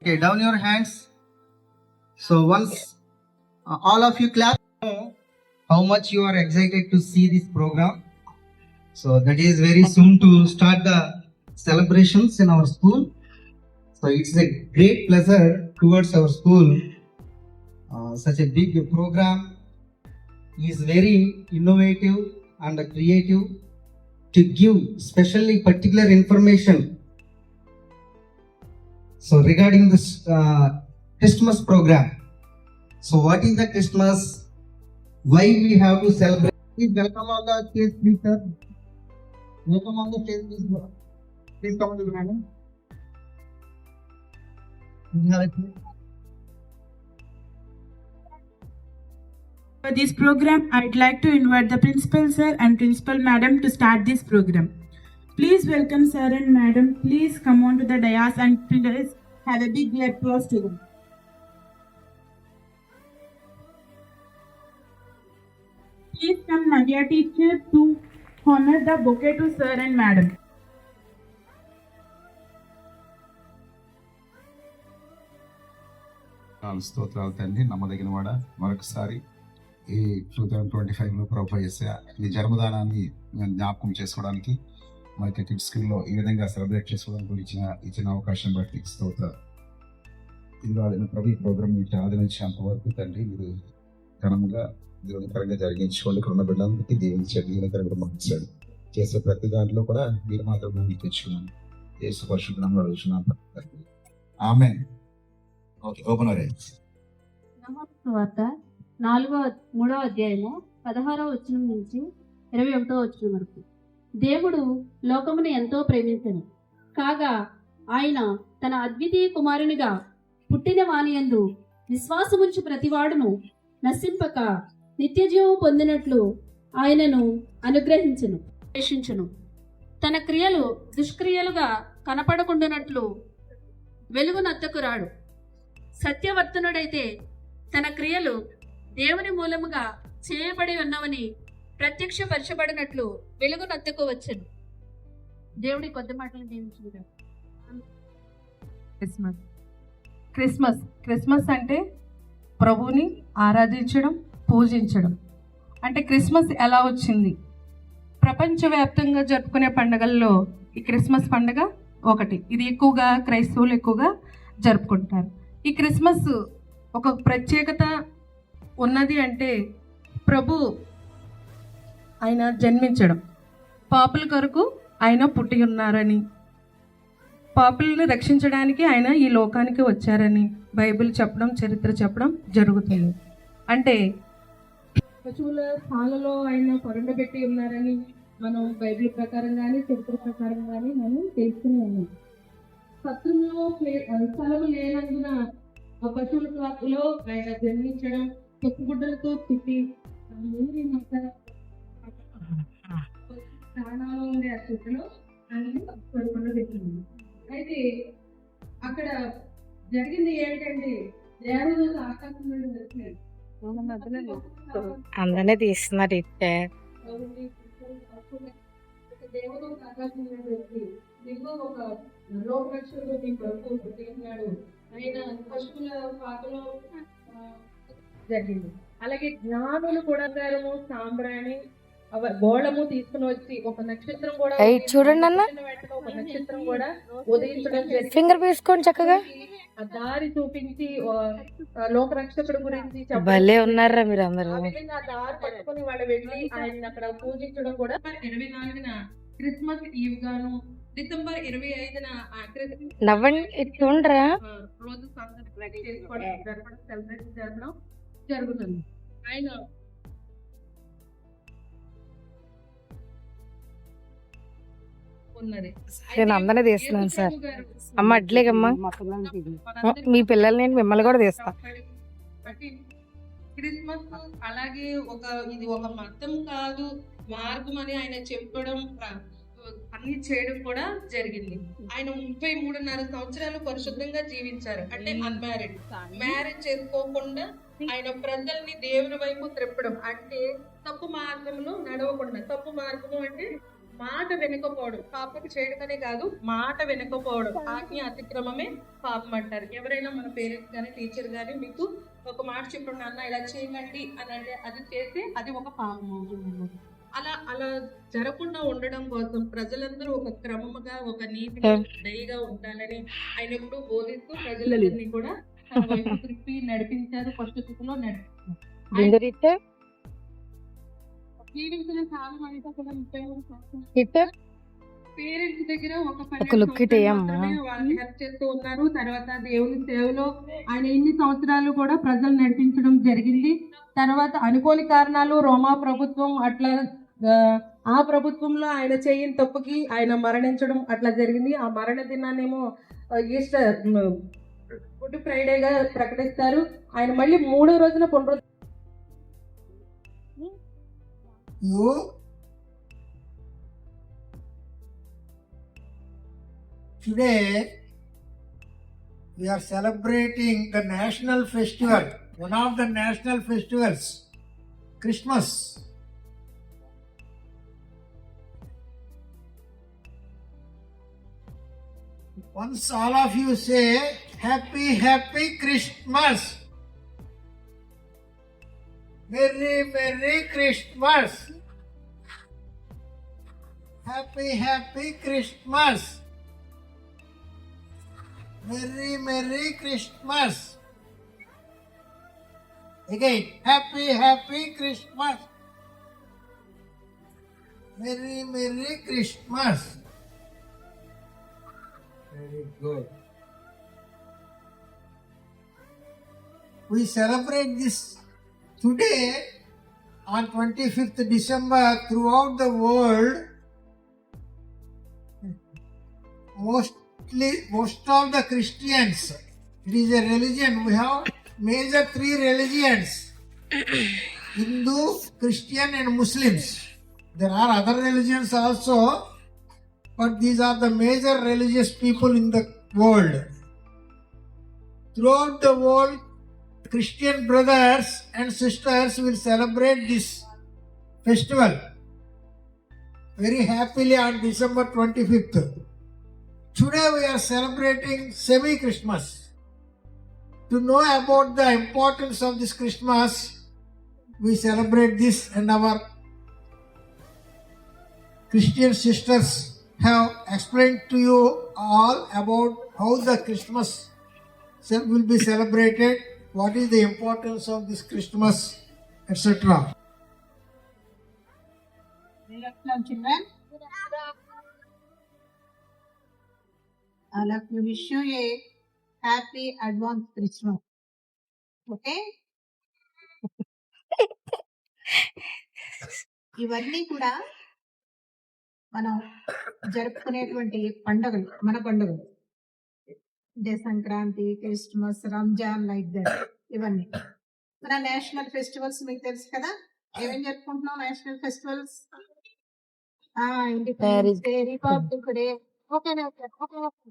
Okay, down your hands. So once all of you clap, how much you are excited to see this program. So that is very soon to start the celebrations in our school. So it's a great pleasure towards our school. Such a big program is very innovative and creative to give specially particular information. So regarding this Christmas program. So what is the Christmas? Why we have to celebrate? Please welcome on the stage, please, sir. Welcome on the stage, please. Please come to the madam. For this program, I'd like to invite the principal sir and principal madam to start this program. Please welcome sir and madam. Please come on to the dais and please have a big applause to them. Please come Nadia teacher to honor the bouquet to sir and madam. స్తోత్రాలు తండ్రి, నమ్మదగిన వాడ. మరొకసారి ఈ 2025లో ప్రభు యేసయ్య ఈ జన్మదినాన్ని జ్ఞాపకం చేసుకోవడానికి మనకి కిడ్స్ స్కూల్లో ఈ విధంగా సెలబ్రేట్ చేసుకోవడానికి ఇచ్చిన అవకాశం బట్టి స్తోత్రాలు. ఇందులో ప్రభు ఈ ప్రోగ్రామ్ నుంచి ఆదరించేంత వరకు తండ్రి మీరు ఘనంగా దీవెనకరంగా జరిగించుకోండి. ఇక్కడ ఉన్న బిడ్డలందరికీ దీవించండి, దీవెనకరంగా మార్చాడు. చేసే ప్రతి దాంట్లో కూడా మీరు మాత్రం భూమి తెచ్చుకున్నాను. యేసు పరిశుద్ధ నామములో అడుగుచున్నాను. ఆమేన్. Okay, open rights. వార్త 3వ అధ్యాయము 16వ వచనం నుంచి 21వ వచనం వరకు. దేవుడు లోకమును ఎంతో ప్రేమించెను, కాగా ఆయన తన అద్వితీయ కుమారునిగా పుట్టిన వానియందు విశ్వాసముంచు ప్రతివాడును నశింపక నిత్యజీవం పొందినట్లు ఆయనను అనుగ్రహించును. తన క్రియలు దుష్క్రియలుగా కనపడకుండానట్లు వెలుగునద్దకు రాడు. సత్యవర్తనుడైతే తన క్రియలు దేవుని మూలముగా చేయబడి ఉన్నవని ప్రత్యక్షపరచబడినట్లు వెలుగునద్దకు వచ్చెను. దేవుడి కొద్ది మాటలు దీవించుకుంటారు. క్రిస్మస్ అంటే ప్రభువుని ఆరాధించడం, పూజించడం. అంటే క్రిస్మస్ ఎలా వచ్చింది? ప్రపంచవ్యాప్తంగా జరుపుకునే పండుగల్లో ఈ క్రిస్మస్ పండుగ ఒకటి. ఇది ఎక్కువగా క్రైస్తవులు ఎక్కువగా జరుపుకుంటారు. ఈ క్రిస్మస్ ఒక ప్రత్యేకత ఉన్నది అంటే ప్రభు ఆయన జన్మించడం, పాపుల కొరకు ఆయన పుట్టి ఉన్నారని, పాపులను రక్షించడానికి ఆయన ఈ లోకానికి వచ్చారని బైబిల్ చెప్పడం, చరిత్ర చెప్పడం జరుగుతుంది. అంటే పశువుల స్థానంలో ఆయన పొరండబెట్టి ఉన్నారని మనం బైబిల్ ప్రకారం కానీ చరిత్ర ప్రకారం కానీ మనం తెలుసుకుని ఉన్నాం. సత్రంలో స్థలము లేనందున పశువుల కాకులో ఆయన జన్మించడం, చెప్పుగుడ్డలతో తిప్పి ప్రాణాలు ఉండే ఆ చెట్టులో ఆయన పొరండబెట్టింది. అయితే అక్కడ జరిగింది ఏంటంటే దేవదూత ఆకాశం నుండి వచ్చినాడు. అందరినీ తీస్తున్నారు. దేవదూత ఆకాశం నుండి వచ్చి నీకు ఒక లోకరక్షకుడు నీ కొరకు పుట్టినాడు ఆయన పశువుల పాకలో జరిగింది. అలాగే జ్ఞానులు కూడా సాంబ్రాణి గోళము తీసుకుని వచ్చి ఒక నక్షత్రం కూడా చూడండి అన్న, ఒక నక్షత్రం కూడా ఉదయించడం, ఫింగర్ వేసుకోండి చక్కగా దారి చూపించి లోకరక్షకుడు గురించి భలే ఉన్నారా మీరు అందరూ. ఆ దారి పట్టుకుని వాళ్ళు వెళ్ళి ఆయన అక్కడ పూజించడం కూడా. 24న క్రిస్మస్ ఈవ్ గాను, డిసెంబర్ 25న నవ్వండి చూడరా రోజు జరపడం జరుగుతుంది. ఆయన ఉన్నది. నేను అందరినీ తీస్తున్నాను సార్. అమ్మ అట్లేగమ్మా, మీ పిల్లల్ని నేను మిమ్మల్ని కూడా తీస్తా. క్రిస్మస్ అలాగే ఇది ఒక మతం కాదు, మార్గం అని ఆయన చెప్పడం, అన్ని చేయడం కూడా జరిగింది. ఆయన 33.5 సంవత్సరాలు పరిశుద్ధంగా జీవించారు. అంటే అన్మ్యారీడ్, మ్యారేజ్ చేసుకోకుండా ఆయన ప్రజల్ని దేవుని వైపు త్రిప్పడం, అంటే తప్పు మార్గంలో నడవకుండా. తప్పు మార్గము అంటే మాట వెనుకపోవడం పాపకు చేయడమనే కాదు, మాట వెనుకపోవడం ఆజ్ఞ అతిక్రమమే పాపం అంటారు. ఎవరైనా మన పేరెంట్స్ కానీ టీచర్ కానీ మీకు ఒక మాట చెప్పండి నాన్న ఇలా చేయండి అని అంటే అది చేస్తే అది ఒక పాపం అవుతుంది. అలా జరగకుండా ఉండడం కోసం ప్రజలందరూ ఒక క్రమముగా ఒక నీతిగా దయగా ఉండాలని ఆయన ఎప్పుడూ బోధిస్తూ ప్రజలందరినీ కూడా తన వైపు తిప్పి నడిపించారు, పరిస్థితుల్లో నడిపించారు. పేరెంట్స్ దగ్గర ఒక వాళ్ళకి హెల్ప్ చేస్తూ ఉన్నారు. తర్వాత దేవుని సేవలో ఆయన ఇన్ని సంవత్సరాలు కూడా ప్రజలు నడిపించడం జరిగింది. తర్వాత అనుకోని కారణాలు రోమా ప్రభుత్వం అట్లా ఆ ప్రభుత్వంలో ఆయన చేయని తప్పుకి ఆయన మరణించడం అట్లా జరిగింది. ఆ మరణ దినాన్నేమో ఈస్టర్ గుడ్ ఫ్రైడేగా ప్రకటిస్తారు. ఆయన మళ్ళీ 3వ రోజున Today we are celebrating the national festival, one of the national festivals, Christmas. Once all of you say happy Christmas. Merry Christmas. Happy Christmas. Merry Christmas. Again, happy Christmas. Merry Christmas. Very good. We celebrate this today on 25th December throughout the world. Most of the Christians, it is a religion. We have major 3 religions: Hindu, Christian and Muslims. There are other religions also, but these are the major religious people in the world. Throughout the world, Christian brothers and sisters will celebrate this festival very happily on December 25th. Today we are celebrating semi-Christmas. To know about the importance of this Christmas, we celebrate this, and our Christian sisters have explained to you all about how the Christmas will be celebrated, what is the importance of this Christmas, etc. I'd like to wish you a happy advance Christmas. Okay? ఇవన్నీ కూడా మనం జరుపుకునేటువంటి పండుగలు, మన పండుగలు. అంటే Sankranti, Christmas, Ramzan, like that. ఇవన్నీ మన national festivals మీకు తెలుసు కదా. ఏమేం జరుపుకుంటున్నాం national festivals? Independence day, republic day. ఓకేనా? ఓకే.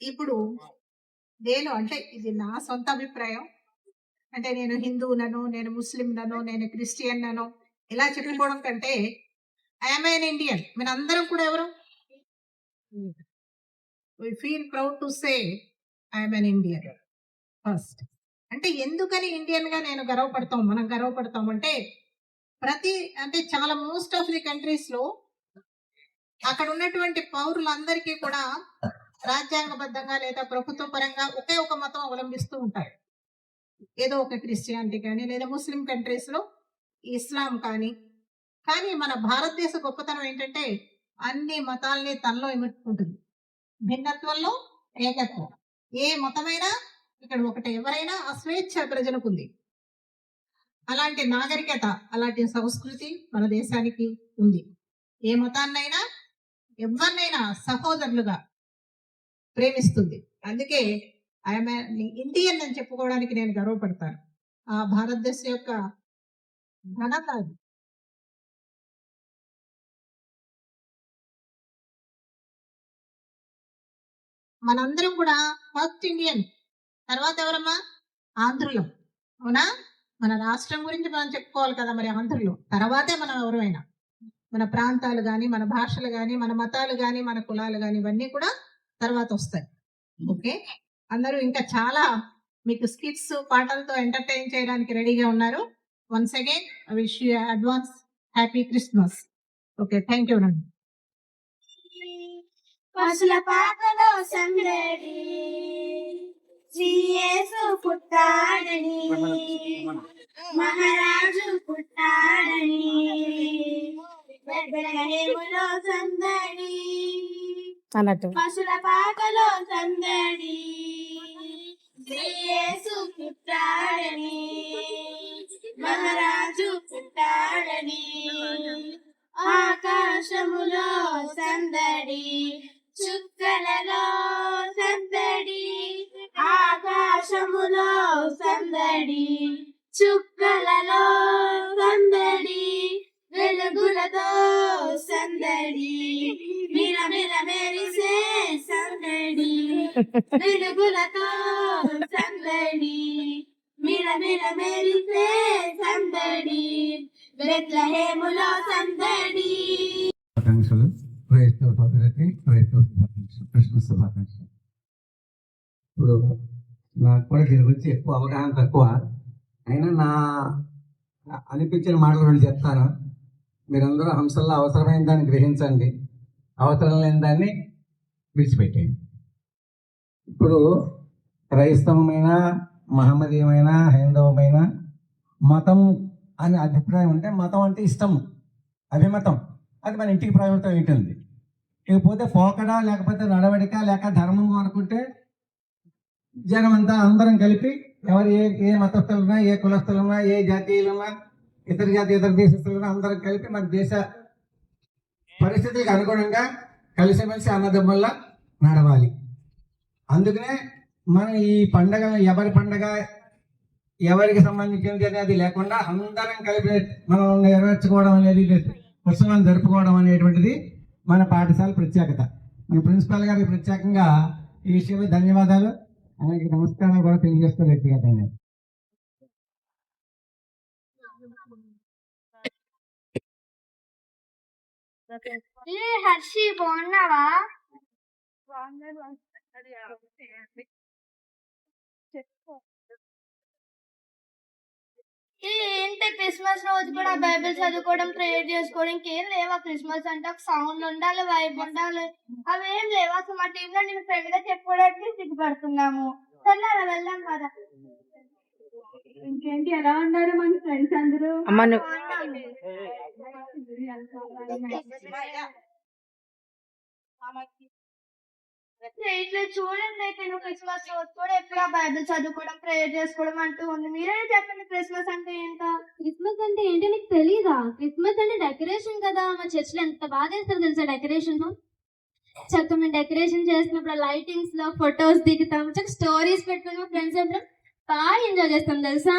ఇప్పుడు నేను అంటే ఇది నా సొంత అభిప్రాయం. అంటే నేను హిందువునను, నేను ముస్లింనను, నేను క్రిస్టియన్నను ఇలా చెప్పుకోవడం కంటే ఐఎమ్ ఎన్ ఇండియన్. మన అందరం కూడా ఎవరు? We feel proud to say I'm an Indian first. అంటే ఎందుకని ఇండియన్ గా నేను గర్వపడతాం, మనం గర్వపడతాం అంటే అంటే చాలా మోస్ట్ ఆఫ్ ది కంట్రీస్ లో అక్కడ ఉన్నటువంటి పౌరులందరికీ కూడా రాజ్యాంగబద్ధంగా లేదా ప్రభుత్వ పరంగా ఒకే ఒక మతం అవలంబిస్తూ ఉంటారు. ఏదో ఒక క్రిస్టియానిటీ కానీ లేదా ముస్లిం కంట్రీస్ లో ఇస్లాం కానీ. కానీ మన భారతదేశ గొప్పతనం ఏంటంటే అన్ని మతాల్ని తనలో ఇముట్టుకుంటుంది. భిన్నత్వంలో ఏకత్వం. ఏ మతమైనా ఇక్కడ ఒకటే, ఎవరైనా ఆ స్వేచ్ఛ ప్రజలకు ఉంది. అలాంటి నాగరికత, అలాంటి సంస్కృతి మన దేశానికి ఉంది. ఏ మతాన్నైనా ఎవరినైనా సహోదరులుగా ప్రేమిస్తుంది. అందుకే ఐఎమ్ ఇండియన్ అని చెప్పుకోవడానికి నేను గర్వపడతాను. ఆ భారతదేశం యొక్క ఘనత అది. మనందరం కూడా ఫస్ట్ ఇండియన్. తర్వాత ఎవరమ్మా? ఆంధ్రులం, అవునా? మన రాష్ట్రం గురించి మనం చెప్పుకోవాలి కదా, మరి ఆంధ్రులు తర్వాతే మనం ఎవరైనా. మన ప్రాంతాలు కానీ, మన భాషలు కానీ, మన మతాలు కానీ, మన కులాలు కానీ, ఇవన్నీ కూడా తర్వాత వస్తాయి. ఓకే, అందరూ ఇంకా చాలా మీకు స్కిట్స్ పాటలతో ఎంటర్టైన్ చేయడానికి రెడీగా ఉన్నారు. Once again I wish you advance happy Christmas. Okay, thank you అండి. పశుల పాకలో సందడి శ్రీయేసు పుట్టాడని మహారాజు పుట్టాడని బెత్లెహేములో సందడి అన్నట్టు పశుల పాకలో సందడి శ్రీయేసు పుట్టాడని మహారాజు పుట్టాడని ఆకాశములో సందడి చుక్కలలో సందడి ఆకాశములో సందడి చుక్కలలో సందడి వెలుగులతో సందడి మిరమిర మెరిసే సందడి వెలుగులతో సందడి మిరమిర మెరిసే సందడి బెత్లెహేములో సందడి. శుభాకాంక్షలు. క్రైస్తవ సోదరులకి క్రైస్తవ శుభాకాంక్షలు, క్రిస్మస్ శుభాకాంక్షలు. ఇప్పుడు నాకు కూడా దీని గురించి ఎక్కువ అవగాహన తక్కువ, అయినా నా అనిపించిన మాటలు రెండు చెప్తాను. మీరందరూ హంసల్లో అవసరమైన దాన్ని గ్రహించండి, అవసరం లేని దాన్ని విడిచిపెట్టండి. ఇప్పుడు క్రైస్తవమైన, మహమ్మదీయమైన, హైందవమైన మతం అనే అభిప్రాయం ఉంటే, మతం అంటే ఇష్టం, అభిమతం, అది మన ఇంటికి పరిమితం అవుతుంది. ఇకపోతే పోకడా లేకపోతే నడవడిక లేక ధర్మం అనుకుంటే జనం అంతా అందరం కలిపి ఎవరు ఏ మతస్థులున్నా, ఏ కులస్థులున్నా, ఏ జాతీయులున్నా, ఇతర జాతి ఇతర దేశస్తులున్నా అందరం కలిపి మన దేశ పరిస్థితులకు అనుగుణంగా కలిసిమెలిసి అన్నదమ్ముల్లా నడవాలి. అందుకనే మనం ఈ పండగ ఎవరి పండగ ఎవరికి సంబంధించింది అనేది లేకుండా అందరం కలిపి మనం నెరవేర్చుకోవడం అనేది, ఉత్సవాన్ని జరుపుకోవడం అనేటువంటిది మన పాఠశాల ప్రత్యేకత. మన ప్రిన్సిపాల్ గారికి ప్రత్యేకంగా ఈ విషయంలో ధన్యవాదాలు, ఆయనకి నమస్కారాలు కూడా తెలియజేస్తూ వ్యక్తిగతంగా. హర్షి బాగున్నావా? ఏంటి క్రిస్మస్ రోజు కూడా బైబిల్ చదువుకోవడం, ప్రేయర్ చేసుకోవడం, ఇంకేం లేవా? క్రిస్మస్ అంటే ఒక సౌండ్ ఉండాలి, వైబ్ ఉండాలి, అవేం లేవా? అసలు మా టీంలో నేను ఫ్రెండ్ గా చెప్పుకోవడానికి సిగ్గుపడుతున్నాము. సరే అలా వెళ్దాం కదా. ఇంకేంటి, ఎలా ఉన్నారు మన ఫ్రెండ్స్ అందరూ? అమ్మ చూడండి, అయితే నువ్వు క్రిస్మస్ రోజు కూడా ఎప్పుడు బైబిల్ చదువుకోవడం, ప్రేయర్ చేసుకోవడం అంటూ ఉంది. మీరే చెప్పండి, క్రిస్మస్ అంటే ఏంటో? క్రిస్మస్ అంటే ఏంటి నీకు తెలీదా? క్రిస్మస్ అంటే డెకరేషన్ కదా. మా చర్చ్ లో ఎంత బాగా చేస్తారు తెలుసా డెకరేషన్. చక్కగా మేము డెకరేషన్ చేసినప్పుడు లైటింగ్స్ లో ఫొటోస్ దిగుతాం, చక్క స్టోరీస్ పెట్టుకుని మా ఫ్రెండ్స్ అందరం బాగా ఎంజాయ్ చేస్తాం తెలుసా.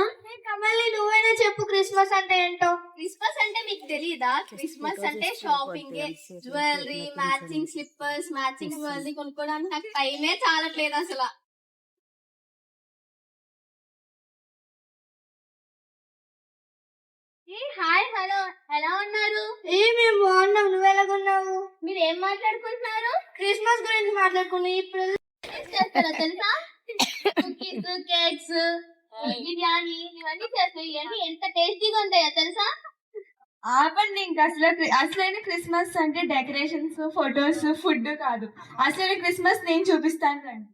కమల్ని నువ్వైనా చెప్పు, క్రిస్మస్ అంటే ఏంటో? క్రిస్మస్ అంటే మీకు తెలీదా? క్రిస్మస్ అంటే shopping, jewellery, matching slippers, matching jewellery కొనుక్కోవడానికి నాకు టైమే చాలట్లేదు అసలు. హాయ్, హలో, ఎలా ఉన్నారు? మేము బాగున్నాం, నువ్వు ఎలాగున్నావు? మీరు ఏం మాట్లాడుకుంటున్నారు? క్రిస్మస్ గురించి మాట్లాడుకుని ఇప్పుడు చేస్తారా తెలుసా? కుకీస్, కేక్స్, బిర్యానీ ఇవన్నీ చేస్తాయి. ఇవన్నీ ఎంత టేస్టీగా ఉంటాయో తెలుసా? ఆపండి ఇంకా. అసలైన క్రిస్మస్ అంటే డెకరేషన్స్, ఫొటోస్, ఫుడ్ కాదు. అసలైన క్రిస్మస్ నేను చూపిస్తాను రండి.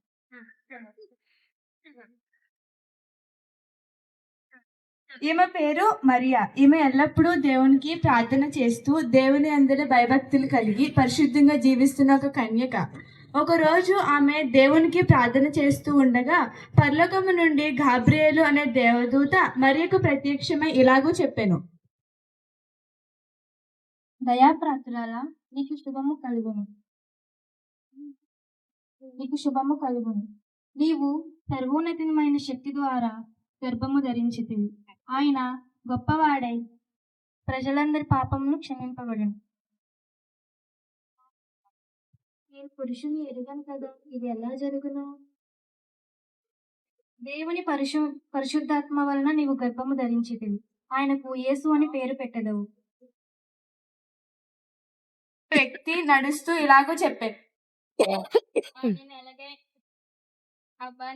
ఈమె పేరు మరియా. ఈమె ఎల్లప్పుడూ దేవునికి ప్రార్థన చేస్తూ దేవుని అందరి భయభక్తులు కలిగి పరిశుద్ధంగా జీవిస్తున్న ఒక కన్యక. ఒకరోజు ఆమె దేవునికి ప్రార్థన చేస్తూ ఉండగా పరలోకము నుండి గాబ్రియేలు అనే దేవదూత మరియకు ప్రత్యక్షమై ఇలాగూ చెప్పెను. దయాప్రాతురాలా, నీకు శుభము కలుగును, నీకు శుభము కలుగును. నీవు సర్వోన్నతమైన శక్తి ద్వారా గర్భము ధరించితివి. ఆయన గొప్పవాడై ప్రజలందరి పాపమును క్షమింపబడును. నేను పురుషుని ఎరుగను కదా, ఇది ఎలా జరుగును? దేవుని పరిశుద్ధాత్మ వలన నీవు గర్భము ధరించితివి. ఆయనకు యేసు అని పేరు పెట్టెదవు. వ్యక్తి నడుస్తూ ఇలాగూ చెప్పాను.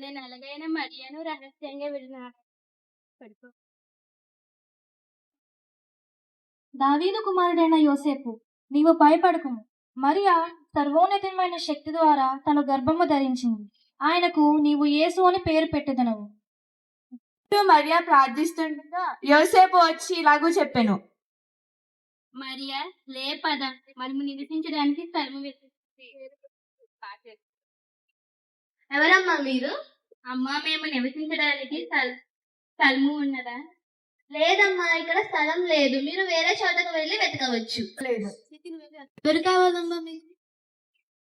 నేను ఎలాగైన మరియను రహస్యంగా విడినాడు. దావీదు కుమారుడైన యోసేపు, నీవు భయపడకుము. మరియా సర్వోన్నతమైన శక్తి ద్వారా తన గర్భము ధరించింది. ఆయనకు నీవు యేసు అని పేరు పెట్టెదనవు. మరియా ప్రార్థిస్తుండగా యోసేపు వచ్చి ఇలాగూ చెప్పాను. మరియా లే పద, మనము నివసించడానికి స్థలము ఎవరమ్మా మీరు? అమ్మా, మేము నివసించడానికి స్థలము ఉన్నదా? లేదమ్మా, ఇక్కడ స్థలం లేదు. మీరు వేరే చోటకు వెళ్ళి వెతకవచ్చు. లేదు. ఎవరు కావాలమ్మా మీకు?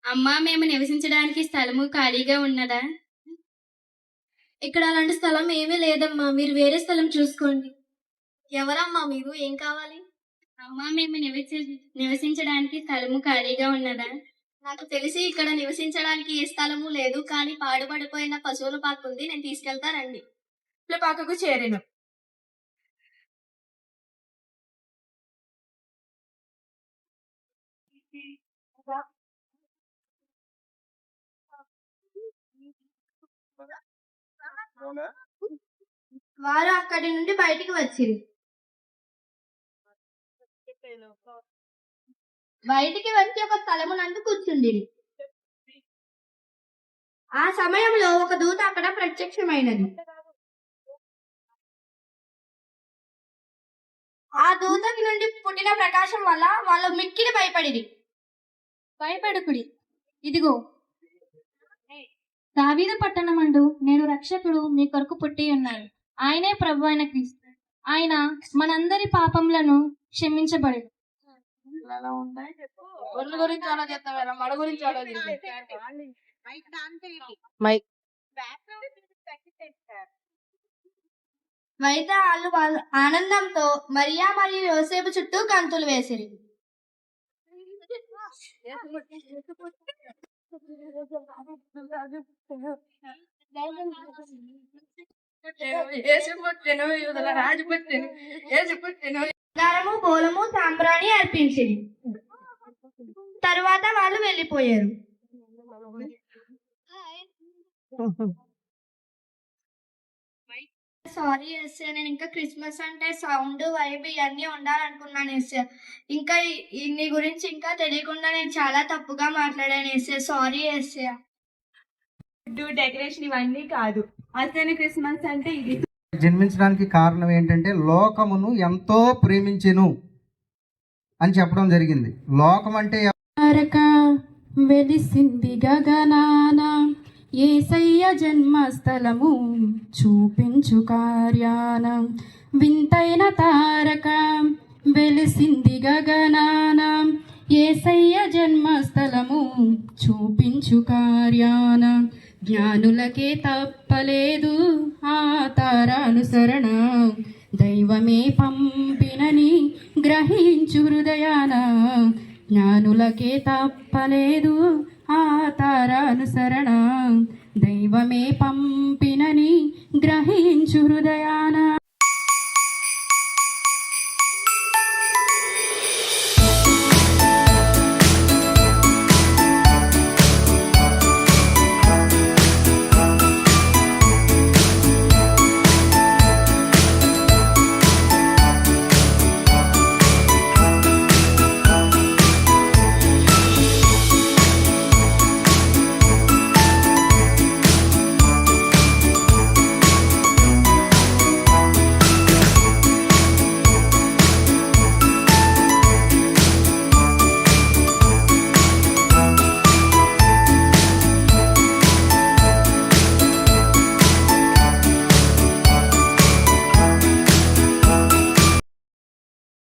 అమ్మా, మేము నివసించడానికి స్థలము ఖాళీగా ఉన్నదా? ఇక్కడ అలాంటి స్థలం ఏమీ లేదమ్మా, మీరు వేరే స్థలం చూసుకోండి. ఎవరమ్మా మీరు? ఏం కావాలి? అమ్మా, మేము నివసించడానికి స్థలము ఖాళీగా ఉన్నదా? నాకు తెలిసి ఇక్కడ నివసించడానికి ఏ స్థలము లేదు, కానీ పాడుపడిపోయిన పశువుల పాక ఉంది, నేను తీసుకెళ్తానండి. పాకకు చేరాను. వారు అక్కడి నుండి బయటికి వచ్చిరి. బయటికి వచ్చి ఒక స్థలమునందు కూర్చుండిరి. ఆ సమయంలో ఒక దూత అక్కడ ప్రత్యక్షమైనది. ఆ దూతకి నుండి పుట్టిన ప్రకాశం వల్ల వాళ్ళు మిక్కిలి భయపడుకుడి. ఇదిగో, దావీదు పట్టణమందు నేను రక్షకుడు మీ కొరకు పుట్టి ఉన్నాడు. ఆయనే ప్రభు అయిన క్రీస్తు. ఆయన మనందరి పాపములను క్షమించబడు. అయితే వాళ్ళు ఆనందంతో మరియా మరియు యోసేపు చుట్టూ గంతులు వేసిరి. బంగారము, బోలము, సాంబ్రాణి అర్పించింది. తరువాత వాళ్ళు వెళ్ళిపోయారు. సారీ ఎస్ఏ, నేను ఇంకా క్రిస్మస్ అంటే సౌండ్ వైబ్ ఇవన్నీ ఉండాలనుకున్నాను ఎస్ఏ. ఇంకా నీ గురించి ఇంకా తెలియకుండా నేను చాలా తప్పుగా మాట్లాడాను ఎస్ఏ. Sorry SA. డెకరేషన్ ఇవన్నీ కాదు, అసలు క్రిస్మస్ అంటే ఇది. జన్మించడానికి కారణం ఏంటంటే లోకమును ఎంతో ప్రేమించెను అని చెప్పడం జరిగింది. లోకం అంటే వెలిసింది గగనాన యేసయ్య జన్మస్థలము చూపించు కార్యాన. వింతైన తారక వెలిసింది గగనాన యేసయ్య జన్మస్థలము చూపించు కార్యాన. జ్ఞానులకే తప్పలేదు ఆ తారానుసరణ, దైవమే పంపినని గ్రహించు హృదయాన. జ్ఞానులకే తప్పలేదు ఆ తారానుసరణ, దైవమే పంపినని గ్రహించు హృదయాన.